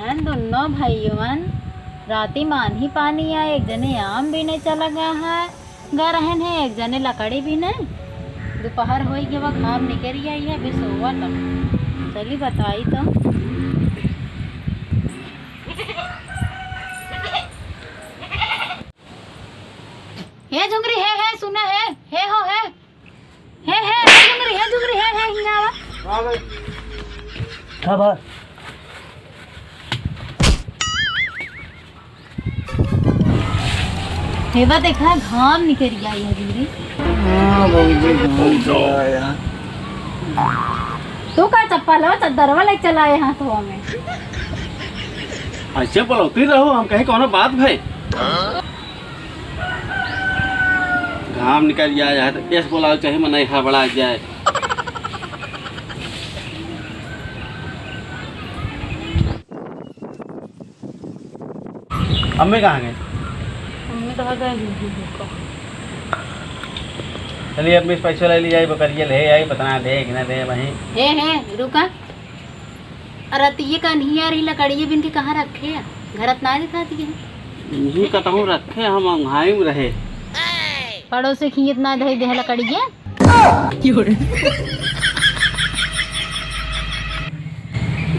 रहन दोनों भाइयों राती मान ही पानी आए, एक जने आम भी नहीं चला गया है गा रहन है, एक जने लकड़ी भी नहीं। दोपहर हो गया वह घाम निकल आई है अभी सोवा तक। चली बताई तो हे झुंगरी है सुना है हो है झुंगरी है हिंगावा हां भाई हां भाई हेवा देखा घाम निकल आई है झुंगरी। हां बहुत घाम तू का चप्पल हो चद्दरवा ले चलाए हाथों में ऐसे बोलती रहो हम कहे कोनो बात भाई घाम निकल जाए तो ऐसे बोला चाहे मन हड़बड़ा जाए। अम्मी कहाँ गए? मम्मी तो गई चलिए अम्मी पैसे ले ली जाए बकरिया ले आई बता दे कि ना दे वहीं हे रुका। अरे ये का नहीं आ रही लकड़ी बिन के कहाँ रखे घरत ना दिखाती है नहीं कहूँ रखे हम अंघाई में रहे पड़ोस से खींच ना दे दे लकड़ी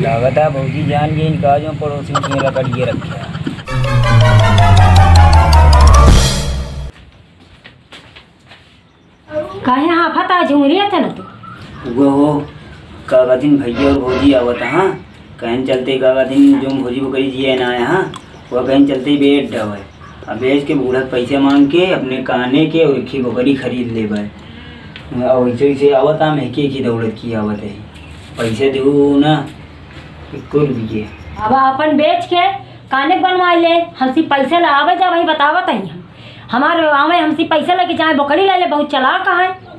लागत है भौजी जान गई इनका जो पड़ोसी में लकड़िए रखे काहे हाफत आ झुमरिया था ना तू वो काका दिन भैया और भौजी आवत हाँ कहीं चलते काका दिन जो भौजी बकरी जिए ना आया हाँ वह कहीं चलते बेच डब है अब बेच के बूढ़ा पैसे मांग के अपने काने के और एक बकरी खरीद ले भाई वैसे वैसे आवत हम एक ही दौड़त की आवत है पैसे दो ना कुल भी अब अपन बेच के काने बनवा ले हमसी पैसे लावे जा भाई बतावत है हमारे आवे हमसी पैसे लेके जाए बकरी ले ले बहुत चला कहाँ है।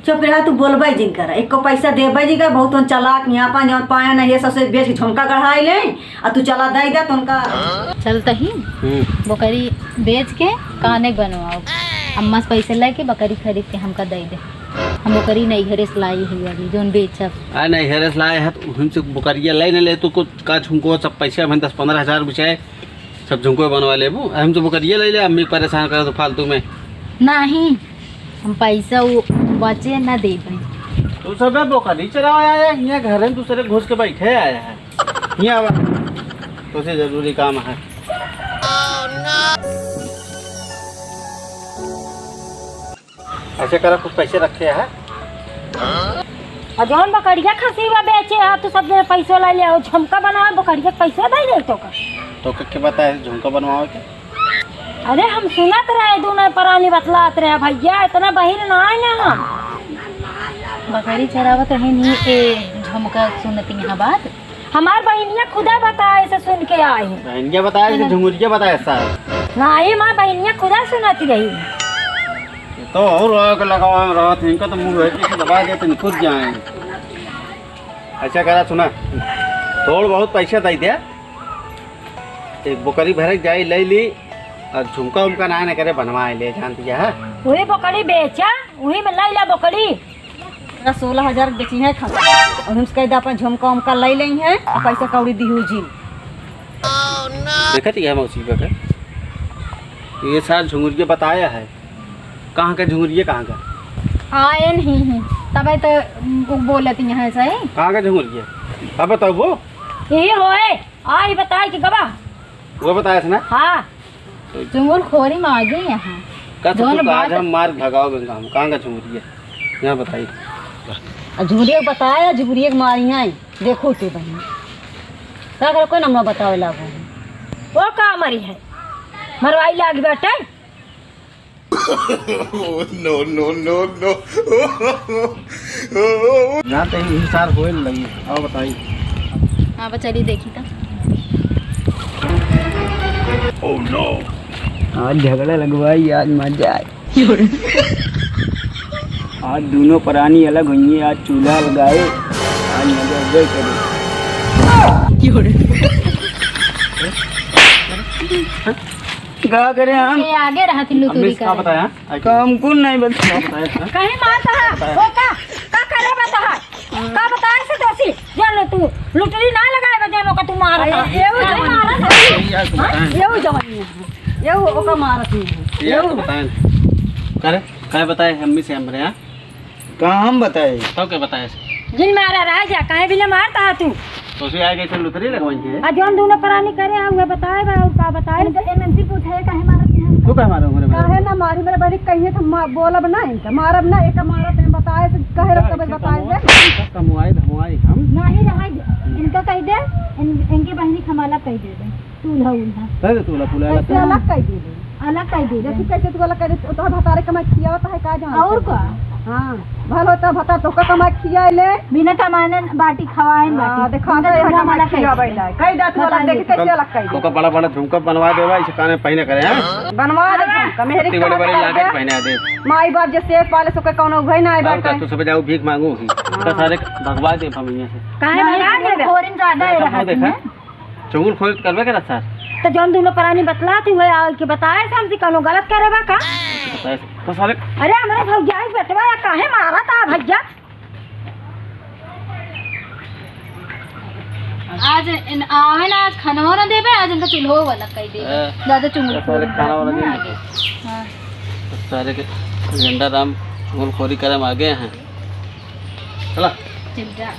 चुप रहा तू बोलबे जिन कर एक को पैसा देबे जी का बहुत चलाक यहाँ पा जौन पाया ना ये सबसे बेच के झुमका गढ़ाई ले और तू चला दे दे तो उनका चलता ही बकरी बेच के काने बनवाओ अम्मा से पैसे लेके बकरी खरीद के हमका दे दे हम बकरी नहीं घरे से लाई हुई अभी जोन बेचब आ नहीं घरे से लाए है तो हमसे बकरिया ले न ले तो कुछ का झुमको सब पैसे हम 10-15 हज़ार बचाए सब झुमको बनवा ले हम तो बकरिया ले ले अम्मी परेशान करे तो फालतू में नहीं हम पैसा वो बचे ना दे पाए तो सब बकरी चराया आया यहाँ घर में दूसरे घुस के बैठे आया है यहाँ तो से जरूरी काम है। ऐसे करा कुछ पैसे रखे हैं और जौन बकरिया खसी हुआ बेचे है तो सब पैसा ले ले और झुमका बनवा बकरिया पैसा दे दे तो क्या बताया झुमका बनवाओ के अरे हम सुनत रहे दोनों परानी बतलात रहे भैया इतना बहिर ना आए बकरी चरावत है नहीं ए झुमका सुनती यहाँ बात हमार बहनिया खुदा बताए से सुन के आए बहनिया बताया कि झुमुरिया बताया सर ना ये माँ बहनिया खुदा सुनाती रही तो और रोक लगावा में रहत इनका तो मुंह है कि दबा दे तो खुद जाएंगे। अच्छा करा सुना थोड़ बहुत पैसा दे दिया एक बकरी भरक जाई ले ली और झुमका उमका ना करे बनवाए ले जानती है वही बकरी बेचा वही में लाई ला बकरी 16,000 बेची है खा और हम कह दे अपन झुमका उमका ले ले हैं और पैसा कौड़ी दी हुई जी देखती है मौसी का ये साल झुंगुरिया बताया है कहाँ का झुंगुरिया कहाँ का आए नहीं है तब तो बोलती यहाँ से कहाँ का झुंगुरिया अब बताओ वो यही होए आई बताए कि गवा वो बताया था ना हाँ चुंगल खोरी में आ गई यहाँ का तो आज हम मार भगाओ गंगा हम कहाँ का झुंगुरिया यहाँ बताइए झुमरिया बताया झुमरिया मारी है देखो तू बहन क्या कर कोई नंबर बतावे लागो वो का मरी है मरवाई लाग बेटे नो यहाँ तो हिसार होए लगी और बताइए हाँ बस चलिए देखी था आज झगड़ा लगवाई आज मजा आए आज दोनों प्राणी अलग हुई आज चूल्हा लगाए आज मजा वही करे क्या करे हम ये आगे रहा थी लुतुरी का बताया काम कुल नहीं बताया कहीं मारता है वो का करे बता है का बताए से दोषी जान लो तू लुटरी ना लगाए बजानो का तू मारा था। ये जवानी ये ओका मारत नहीं ये तो बताएं करे क्या बताए मम्मी से हमरे यहाँ कहाँ हम बताए तो क्या बताए जिन मारा राजा काहे भी मारता है तू तो उसे आगे से लुतरी लगवाई है आ जोन दोनों प्राणी करे हुए बताए बा और का बताए एमएनसी पूछे काहे मारत नहीं तू क्या मारो मेरे काहे ना मारी मेरे बड़ी कहिए तो बोलब ना इनका मारब ना एक मारत है बताए तो कहे रख तब बताए दे कमुआई धमुआई हम नहीं रहा इनका कह दे इनकी बहनी खमाला कह दे चूल्हा उल्हा दे तू ला पुला कैसे अलग कह दे दे अलग कह दे देखी कैसे तू अलग कह दे तो भतारे कमाई खियावत है का जान और का हां भलो तो भता तो का कमाई खियाए ले बिना कमाने बाटी खवाए बाटी देखा दे कमाई खियावे ला कई दात वाला देखी कैसे अलग कह तो का बड़ा बड़ा झुमका बनवा देवा इसे काने पहने करे हैं बनवा दे कमेरी इतनी बड़ी बड़ी लाके पहने दे माई बाप जैसे पाले सो के कोनो भई ना आई और का बात तू सब जाओ भीख मांगू ही तो सारे भगवा दे हम यहाँ से काहे भगा दे फोरन ज्यादा है रहा देखा चुंगल खोल करवे के रखा तो जोन दोनों प्राणी बतलाती हुए आ के बताए से हमसे कोनो गलत करे बा का तो सारे अरे हमारे भौजाई बेटवा काहे मारा था भैया आज आवे ना आज खाना ना देबे आज इनका चूल्हो वाला कह दे ज्यादा चुंगल सारे खाना वाला दे हां सारे के झंडा राम चुंगल खोरी करे आगे हैं चला चल जा